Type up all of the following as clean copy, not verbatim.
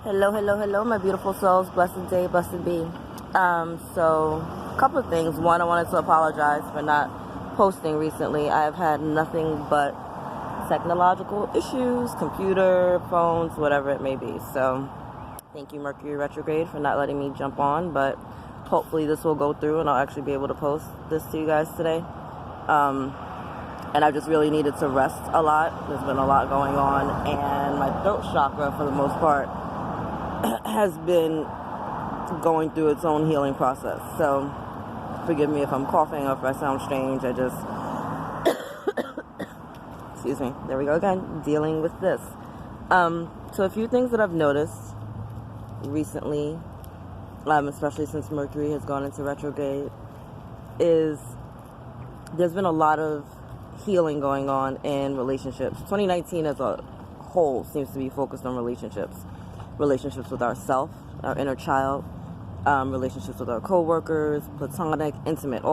Hello, hello, hello, my beautiful souls. Blessed day, blessed be. So, a couple of things. One, I wanted to apologize for not posting recently. I've had nothing but technological issues, computer, phones, whatever it may be. So, thank you, Mercury retrograde, for not letting me jump on. But hopefully this will go through and I'll actually be able to post this to you guys today. And I just really needed to rest a lot. There's been a lot going on, and my throat chakra, for the most part, has been going through its own healing process. So forgive me if I'm coughing or if I sound strange. I just excuse me, there we go again, dealing with this. So a few things that I've noticed recently, especially since Mercury has gone into retrograde, is there's been a lot of healing going on in relationships. 2019 as a whole seems to be focused on relationships with ourselves, our inner child, relationships with our co-workers, platonic, intimate,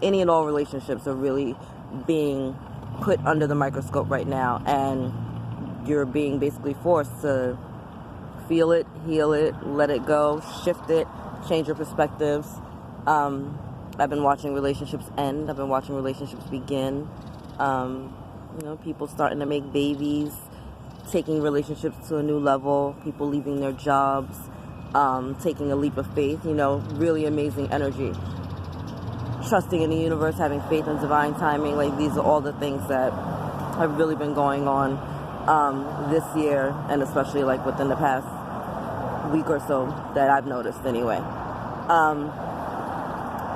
any and all relationships are really being put under the microscope right now, and you're being basically forced to feel it, heal it, let it go, shift it, change your perspectives. I've been watching relationships end. I've been watching relationships begin. People starting to make babies, taking relationships to a new level, people leaving their jobs, taking a leap of faith, really amazing energy. Trusting in the universe, having faith in divine timing, these are all the things that have really been going on this year, and especially within the past week or so that I've noticed anyway.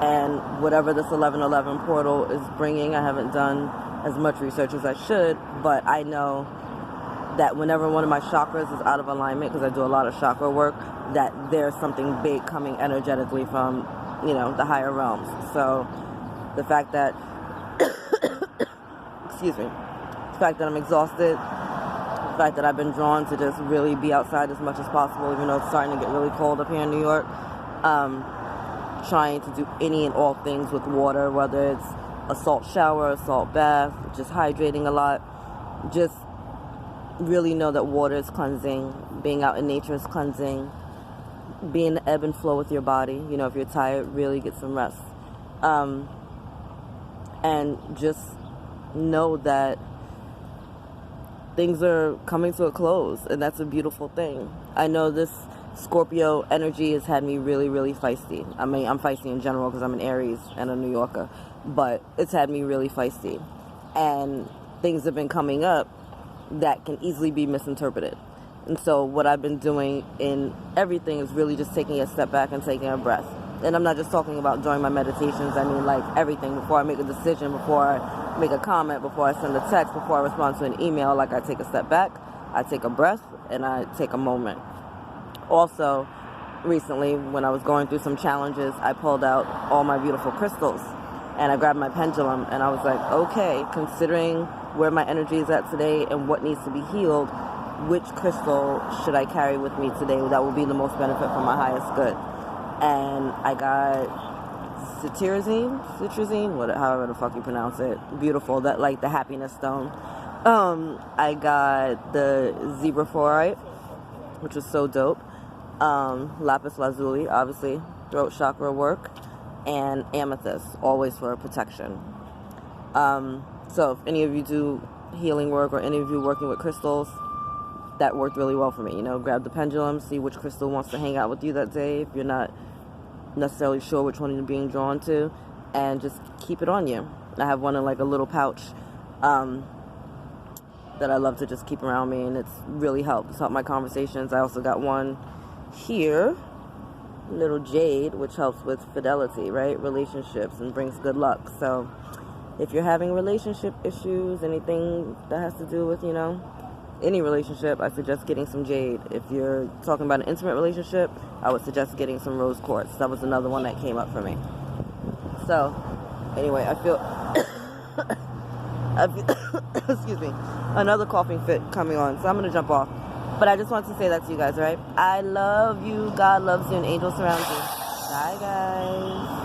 And whatever this 1111 portal is bringing, I haven't done as much research as I should, but I know that whenever one of my chakras is out of alignment, because I do a lot of chakra work, that there's something big coming energetically from, the higher realms. So the fact that, excuse me, the fact that I'm exhausted, the fact that I've been drawn to just really be outside as much as possible, even though it's starting to get really cold up here in New York, trying to do any and all things with water, whether it's a salt shower, a salt bath, just hydrating a lot. Just really know that water is cleansing, being out in nature is cleansing, be in the ebb and flow with your body. If you're tired, really get some rest. And just know that things are coming to a close, and that's a beautiful thing. I know this Scorpio energy has had me really, really feisty. I mean, I'm feisty in general because I'm an Aries and a New Yorker, but it's had me really feisty. And things have been coming up that can easily be misinterpreted. And so what I've been doing in everything is really just taking a step back and taking a breath. And I'm not just talking about during my meditations. I mean, everything. Before I make a decision, before I make a comment, before I send a text, before I respond to an email, I take a step back, I take a breath, and I take a moment. Also, recently, when I was going through some challenges, I pulled out all my beautiful crystals, and I grabbed my pendulum, and I was like, okay, considering where my energy is at today and what needs to be healed, which crystal should I carry with me today that will be the most benefit for my highest good? And I got cetirizine, however the fuck you pronounce it, beautiful, that the happiness stone. I got the zebra fluorite, which was so dope. Lapis lazuli, obviously, throat chakra work, and amethyst, always for protection. So if any of you do healing work or any of you working with crystals, that worked really well for me. Grab the pendulum, see which crystal wants to hang out with you that day if you're not necessarily sure which one you're being drawn to, and just keep it on you. I have one in a little pouch that I love to just keep around me, and it's really helped. It's helped my conversations. I also got one here, little jade, which helps with fidelity, right? Relationships, and brings good luck. So if you're having relationship issues, anything that has to do with, any relationship, I suggest getting some jade. If you're talking about an intimate relationship, I would suggest getting some rose quartz. That was another one that came up for me. So anyway, I feel excuse me, another coughing fit coming on, so I'm going to jump off. But I just wanted to say that to you guys, right? I love you, God loves you, and angels surround you. Bye, guys.